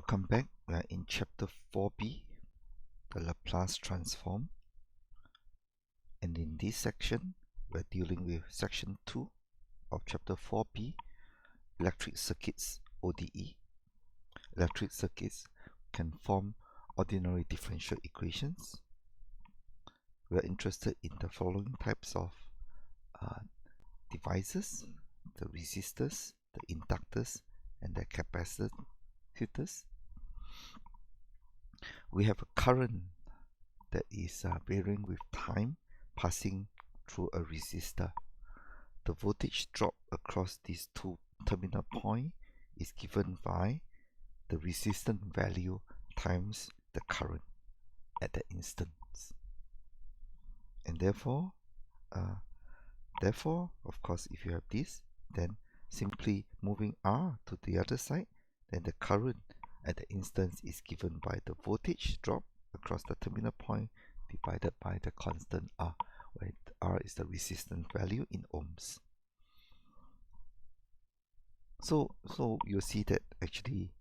Welcome back. We are in Chapter 4B, the Laplace transform. And in this section, we're dealing with Section 2 of Chapter 4B, Electric Circuits ODE. Electric circuits can form ordinary differential equations. We are interested in the following types of devices: the resistors, the inductors, and the capacitors. We have a current that is varying with time passing through a resistor. The voltage drop across these two terminal points is given by the resistance value times the current at the instance. And therefore, of course, if you have this, then simply moving R to the other side, then the current at the instance is given by the voltage drop across the terminal point divided by the constant R, where R is the resistance value in ohms. So you'll see that actually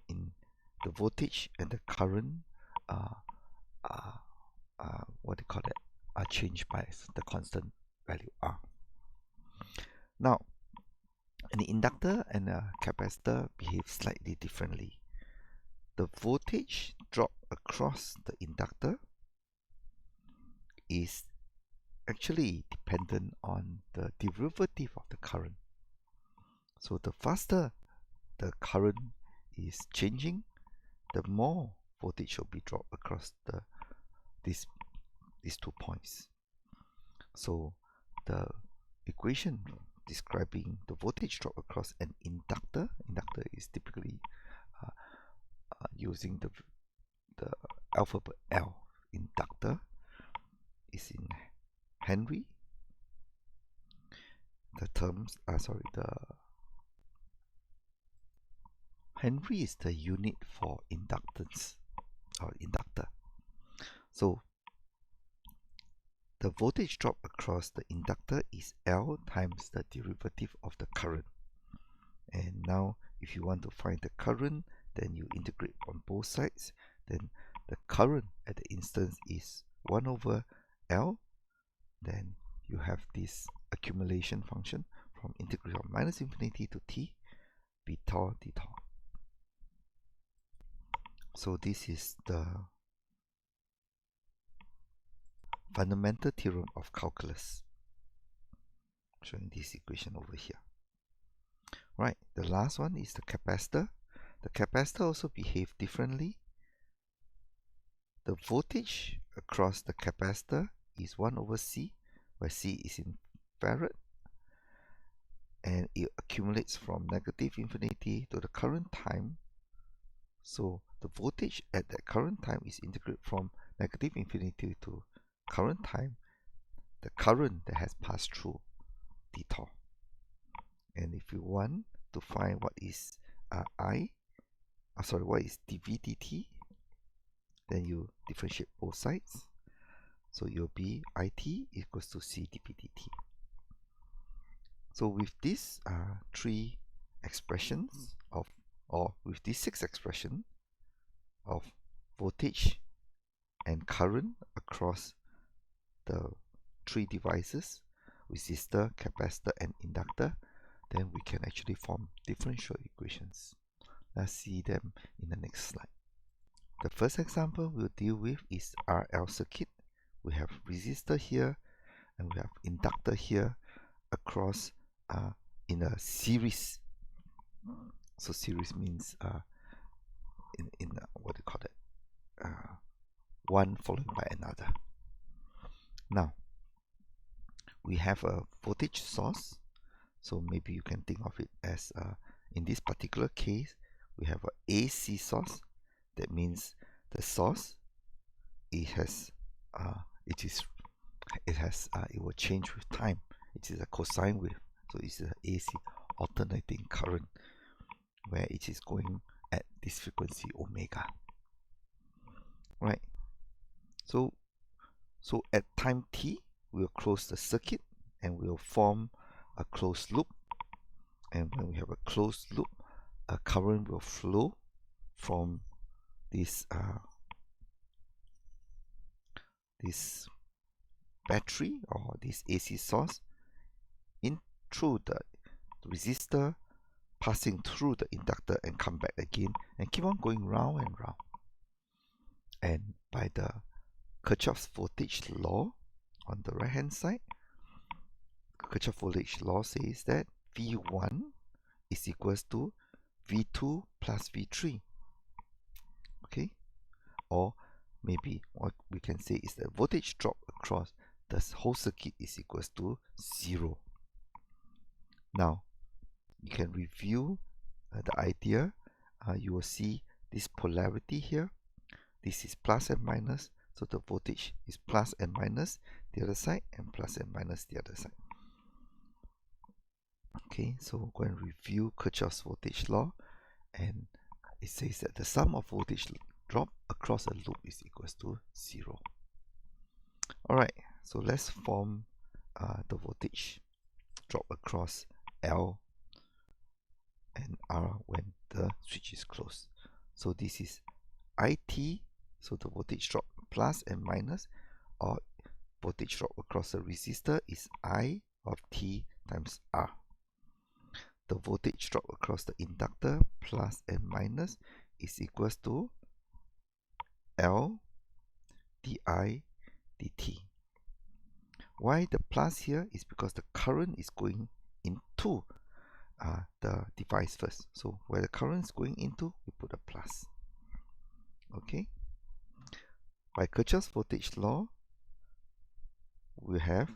in the voltage and the current are changed by the constant value R. Now, an inductor and a capacitor behave slightly differently. The voltage drop across the inductor is actually dependent on the derivative of the current. So the faster the current is changing, the more voltage will be dropped across these 2 points. So the equation describing the voltage drop across an inductor is typically using the alphabet L. Inductor is in Henry. Henry is the unit for inductance or inductor. So the voltage drop across the inductor is L times the derivative of the current. And now if you want to find the current, then you integrate on both sides. Then the current at the instance is 1 over L. Then you have this accumulation function from integral of minus infinity to t, b tau d tau. So this is the fundamental theorem of calculus, showing this equation over here. Right, the last one is the capacitor. The capacitor also behaves differently. The voltage across the capacitor is 1 over C, where C is in farad, and it accumulates from negative infinity to the current time. So the voltage at that current time is integrated from negative infinity to current time, the current that has passed through d tau. And if you want to find what is what is dv dt, then you differentiate both sides. So it will be it equals to c dv dt. So with these 3 expressions with these 6 expressions of voltage and current across the 3 devices, resistor, capacitor, and inductor, then we can actually form differential equations. Let's see them in the next slide. The first example we'll deal with is RL circuit. We have resistor here and we have inductor here across in a series. So series means one followed by another. Now we have a voltage source, so maybe you can think of it as in this particular case we have a AC source. That means the source it will change with time. It is a cosine wave, so it's an AC alternating current where it is going at this frequency omega. Right. So at time t, we'll close the circuit and we'll form a closed loop. And when we have a closed loop, a current will flow from this this battery or this AC source in through the resistor, passing through the inductor and come back again and keep on going round and round. And by the Kirchhoff's voltage law on the right hand side, Kirchhoff's voltage law says that V1 is equals to V2 plus V3. Okay, or maybe what we can say is the voltage drop across the whole circuit is equals to 0. Now you can review the idea. You will see this polarity here. This is plus and minus, so the voltage is plus and minus the other side, and plus and minus the other side. Okay, so go and review Kirchhoff's voltage law, and it says that the sum of voltage drop across a loop is equals to 0. Alright, so let's form the voltage drop across L and R when the switch is closed. So this is IT, so the voltage drop plus and minus, or voltage drop across the resistor is I of T times R. The voltage drop across the inductor plus and minus is equals to L di dt. Why the plus here is because the current is going into the device first. So where the current is going into, we put a plus. Okay. By Kirchhoff's voltage law, we have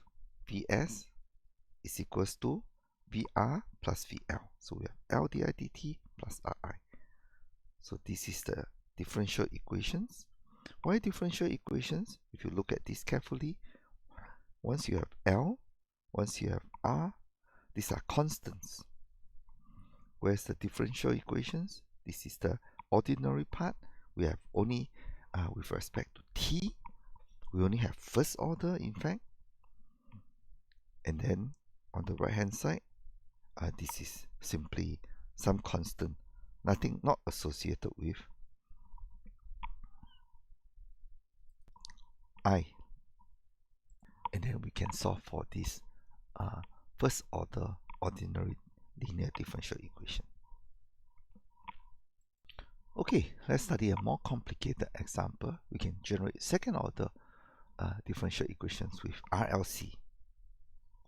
Vs is equals to VR plus VL. So we have L di dt plus Ri. So this is the differential equations. Why differential equations? If you look at this carefully, once you have L, once you have R, these are constants. Whereas the differential equations, this is the ordinary part. We have only, with respect to T, we only have first order, in fact. And then on the right hand side, this is simply some constant, nothing not associated with I. And then we can solve for this first order ordinary linear differential equation. Okay, let's study a more complicated example. We can generate second order differential equations with RLC.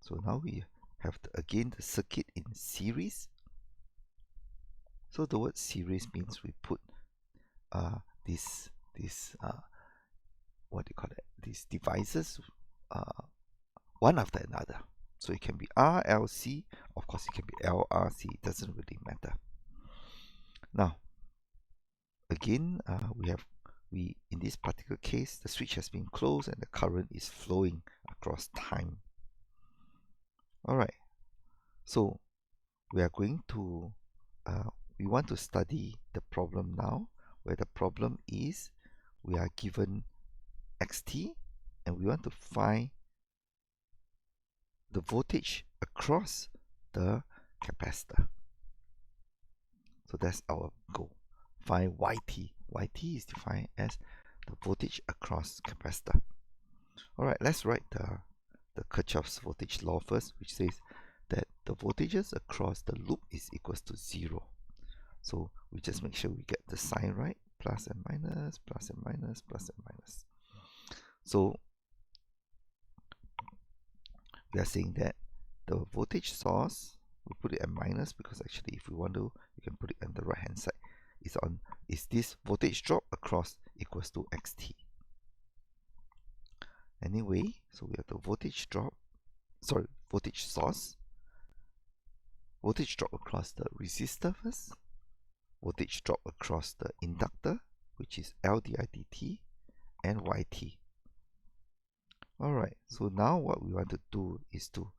So now we have again the circuit in series. So the word series means we put these what do you call it? These devices one after another. So it can be RLC, of course it can be LRC, it doesn't really matter. Now, again, we in this particular case, the switch has been closed and the current is flowing across time. Alright, so we are going to, we want to study the problem now, where the problem is we are given xt and we want to find the voltage across the capacitor. So that's our goal. Find YT. YT is defined as the voltage across capacitor. Alright, let's write the Kirchhoff's voltage law first, which says that the voltages across the loop is equals to 0. So we just make sure we get the sign right. Plus and minus, plus and minus, plus and minus. So we are saying that the voltage source, we put it at minus because actually if we want to, you can put it on the right hand side. Is this voltage drop across equals to xt. Anyway, so we have the voltage source, voltage drop across the resistor first, voltage drop across the inductor, which is L di dt, and YT. Alright, so now what we want to do is to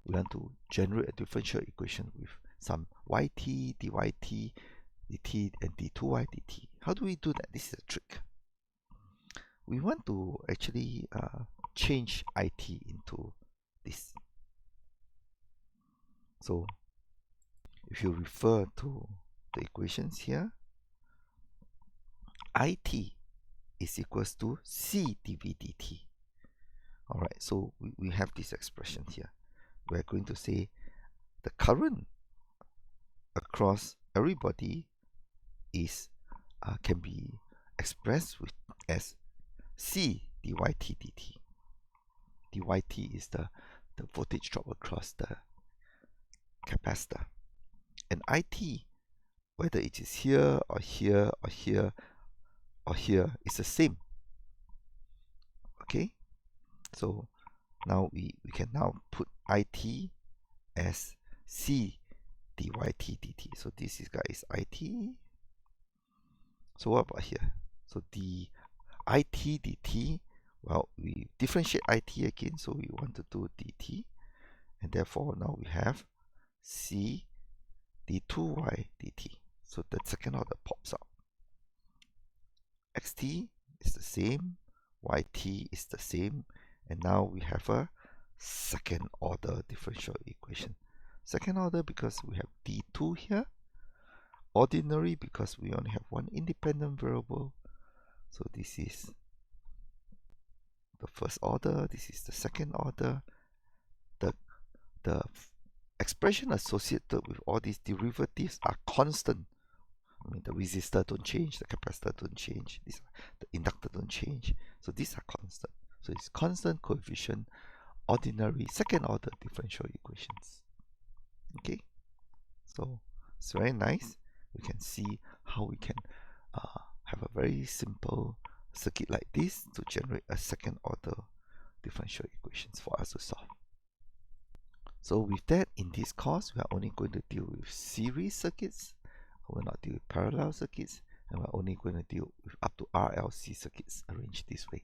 we want to generate a differential equation with some YT, dyT, dt, and d2y dt. How do we do that? This is a trick. We want to actually change IT into this. So if you refer to the equations here, IT is equals to C dV dt. Alright, so we have this expression here. We're going to say the current across everybody is can be expressed as C dyt dt. Dyt is the voltage drop across the capacitor. And IT, whether it is here or here or here or here, is the same. Okay, so now we can now put IT as C dyt dt. So this is guys IT. So what about here? So the IT dt, well, we differentiate IT again, so we want to do dt, and therefore now we have C d2y dt. So the second order pops out. Xt is the same, yt is the same, and now we have a second order differential equation. Second order because we have d2 here. Ordinary because we only have one independent variable. So this is the first order, this is the second order. The expression associated with all these derivatives are constant. I mean, the resistor don't change, the capacitor don't change, the inductor don't change. So these are constant. So it's constant coefficient, ordinary, second order differential equations. Okay, so it's very nice. We can see how we can have a very simple circuit like this to generate a second order differential equations for us to solve. So with that, in this course, we are only going to deal with series circuits. We're not deal with parallel circuits, and we're only going to deal with up to RLC circuits arranged this way.